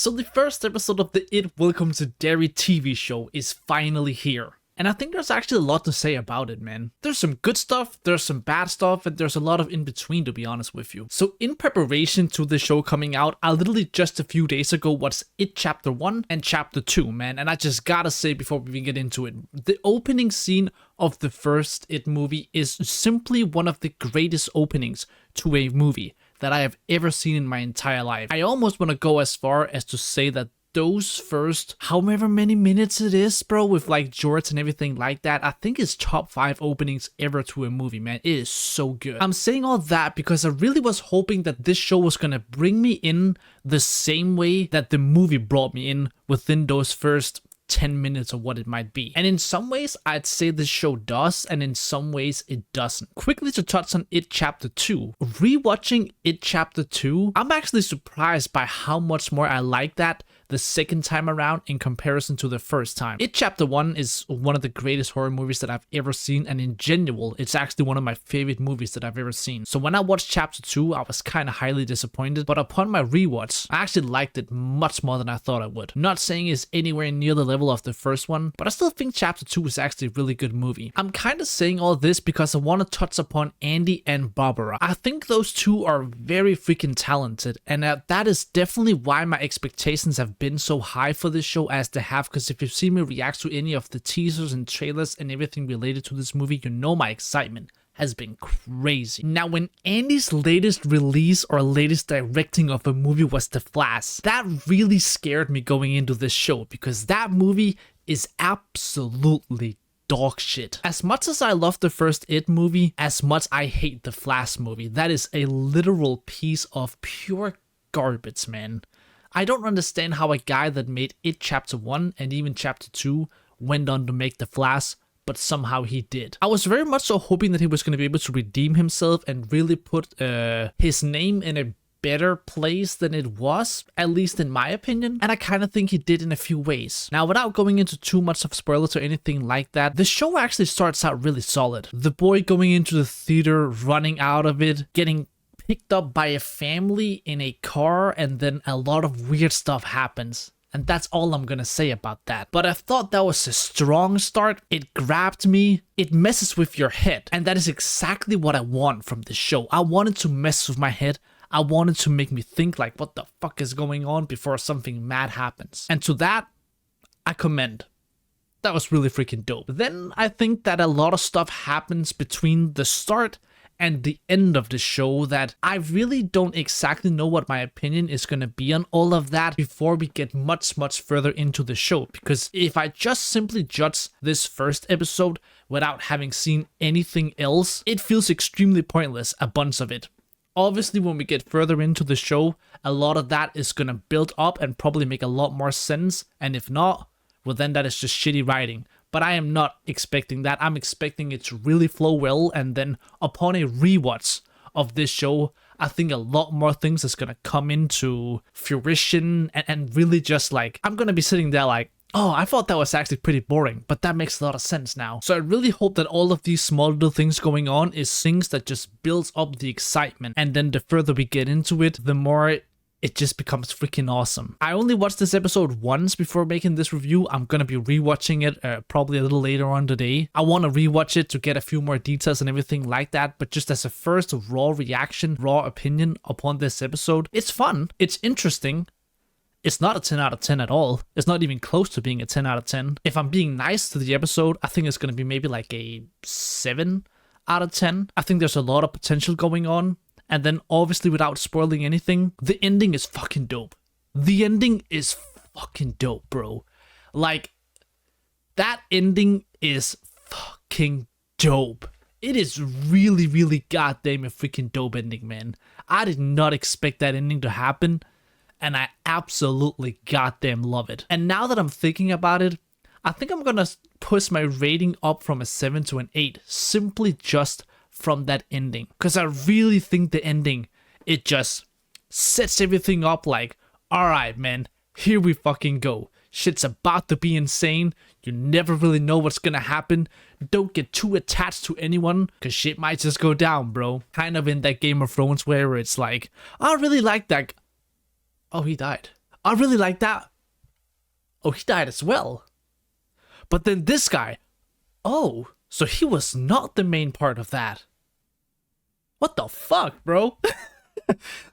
So the first episode of the It Welcome to Derry TV show is finally here. And I think there's actually a lot to say about it, man. There's some good stuff, there's some bad stuff, and there's a lot of in between, to be honest with you. So in preparation to the show coming out, I literally just a few days ago watched It Chapter 1 and Chapter 2, man. And I just gotta say before we get into it, the opening scene of the first It movie is simply one of the greatest openings to a movie that I have ever seen in my entire life. I almost want to go as far as to say that those first however many minutes it is, bro, with like George and everything like that, I think it's top 5 openings ever to a movie, man. It is so good. I'm saying all that because I really was hoping that this show was gonna bring me in the same way that the movie brought me in within those first 10 minutes of what it might be. And in some ways, I'd say this show does, and in some ways, it doesn't. Quickly to touch on It Chapter 2. Rewatching It Chapter 2, I'm actually surprised by how much more I like that the second time around in comparison to the first time. It Chapter 1 is one of the greatest horror movies that I've ever seen, and in general, it's actually one of my favorite movies that I've ever seen. So when I watched Chapter 2, I was kind of highly disappointed, but upon my rewatch, I actually liked it much more than I thought I would. Not saying it's anywhere near the level of the first one, but I still think Chapter 2 is actually a really good movie. I'm kind of saying all this because I want to touch upon Andy and Barbara. I think those two are very freaking talented, and that is definitely why my expectations have been so high for this show as they have, because if you've seen me react to any of the teasers and trailers and everything related to this movie, you know my excitement has been crazy. Now, when Andy's latest release or latest directing of a movie was The Flash, that really scared me going into this show because that movie is absolutely dog shit. As much as I love the first It movie, as much I hate the Flash movie. That is a literal piece of pure garbage, man. I don't understand how a guy that made It Chapter 1 and even Chapter 2 went on to make The Flash, but somehow he did. I was very much so hoping that he was going to be able to redeem himself and really put his name in a better place than it was, at least in my opinion, and I kind of think he did in a few ways. Now, without going into too much of spoilers or anything like that, the show actually starts out really solid. The boy going into the theater, running out of it, getting picked up by a family in a car, and then a lot of weird stuff happens. And that's all I'm gonna say about that. But I thought that was a strong start. It grabbed me. It messes with your head. And that is exactly what I want from this show. I wanted to mess with my head. I wanted to make me think like, what the fuck is going on before something mad happens. And to that, I commend. That was really freaking dope. Then I think that a lot of stuff happens between the start and the end of the show that I really don't exactly know what my opinion is going to be on all of that before we get much further into the show. Because if I just simply judge this first episode without having seen anything else, it feels extremely pointless, a bunch of it. Obviously, when we get further into the show, a lot of that is going to build up and probably make a lot more sense. And if not, well, then that is just shitty writing. But I am not expecting that. I'm expecting it to really flow well, and then upon a rewatch of this show, I think a lot more things is gonna come into fruition and really just like, I'm gonna be sitting there like, oh, I thought that was actually pretty boring, but that makes a lot of sense now. So I really hope that all of these small little things going on is things that just builds up the excitement, and then the further we get into it, the more it just becomes freaking awesome. I only watched this episode once before making this review. I'm gonna be rewatching it probably a little later on today. I want to rewatch it to get a few more details and everything like that, but just as a first raw reaction, raw opinion upon this episode, it's fun, it's interesting. It's not a 10 out of 10 at all. It's not even close to being a 10 out of 10. If I'm being nice to the episode, I think it's gonna be maybe like a 7 out of 10. I think there's a lot of potential going on. And then, obviously, without spoiling anything, the ending is fucking dope. The ending is fucking dope, bro. Like, that ending is fucking dope. It is really goddamn a freaking dope ending, man. I did not expect that ending to happen, and I absolutely goddamn love it. And now that I'm thinking about it, I think I'm gonna push my rating up from a 7 to an 8, simply just from that ending, because I really think the ending, it just sets everything up like, alright man, here we fucking go. Shit's about to be insane. You never really know what's gonna happen. Don't get too attached to anyone, because shit might just go down, bro. Kind of in that Game of Thrones where it's like, I really like that. Oh, he died. I really like that. Oh, he died as well. But then this guy, oh, so he was not the main part of that. What the fuck, bro?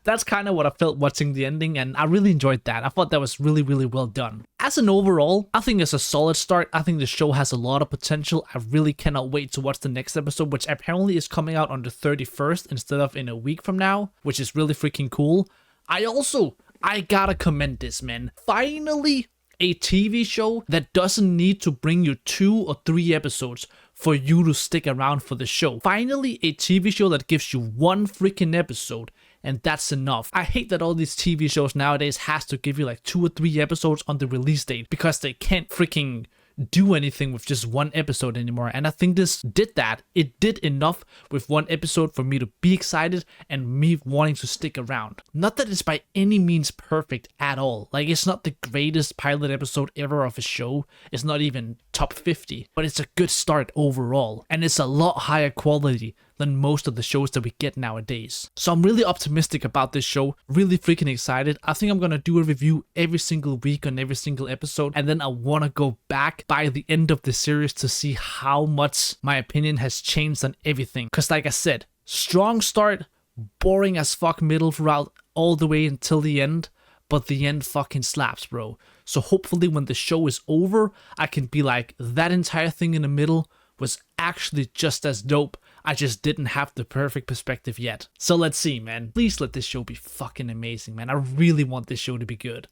That's kind of what I felt watching the ending, and I really enjoyed that. I thought that was really, really well done. As an overall, I think it's a solid start. I think the show has a lot of potential. I really cannot wait to watch the next episode, which apparently is coming out on the 31st instead of in a week from now, which is really freaking cool. I gotta commend this, man. Finally, a TV show that doesn't need to bring you 2 or 3 episodes for you to stick around for the show. Finally, a TV show that gives you 1 freaking episode, and that's enough. I hate that all these TV shows nowadays has to give you like 2 or 3 episodes on the release date because they can't freaking do anything with just 1 episode anymore, and I think this did that. It did enough with 1 episode for me to be excited and me wanting to stick around. Not that it's by any means perfect at all. Like, it's not the greatest pilot episode ever of a show. It's not even top 50, but it's a good start overall, and it's a lot higher quality than most of the shows that we get nowadays. So I'm really optimistic about this show, really freaking excited. I think I'm gonna do a review every single week on every single episode, and then I wanna go back by the end of the series to see how much my opinion has changed on everything. Cause like I said, strong start, boring as fuck middle throughout all the way until the end, but the end fucking slaps, bro. So hopefully when the show is over, I can be like, that entire thing in the middle was actually just as dope. I just didn't have the perfect perspective yet. So let's see, man. Please let this show be fucking amazing, man. I really want this show to be good.